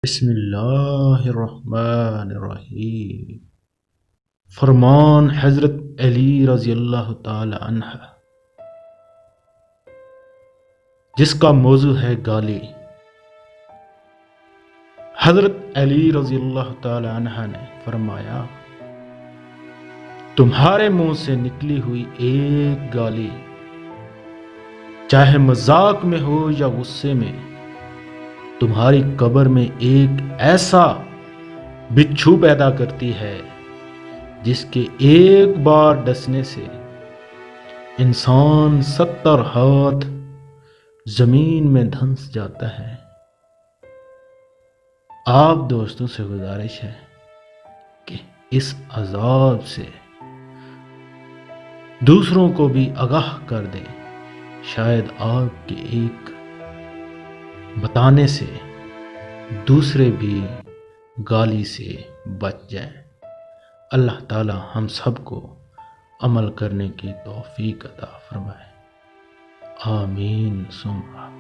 بسم اللہ الرحمن الرحیم۔ فرمان حضرت علی رضی اللہ تعالی عنہ، جس کا موضوع ہے گالی۔ حضرت علی رضی اللہ تعالی عنہ نے فرمایا، تمہارے منہ سے نکلی ہوئی ایک گالی، چاہے مذاق میں ہو یا غصے میں، تمہاری قبر میں ایک ایسا بچھو پیدا کرتی ہے جس کے ایک بار ڈسنے سے انسان 70 ہاتھ زمین میں دھنس جاتا ہے۔ آپ دوستوں سے گزارش ہے کہ اس عذاب سے دوسروں کو بھی آگاہ کر دیں، شاید آپ کے ایک بتانے سے دوسرے بھی گالی سے بچ جائیں۔ اللہ تعالی ہم سب کو عمل کرنے کی توفیق عطا فرمائے، آمین ثم آمین۔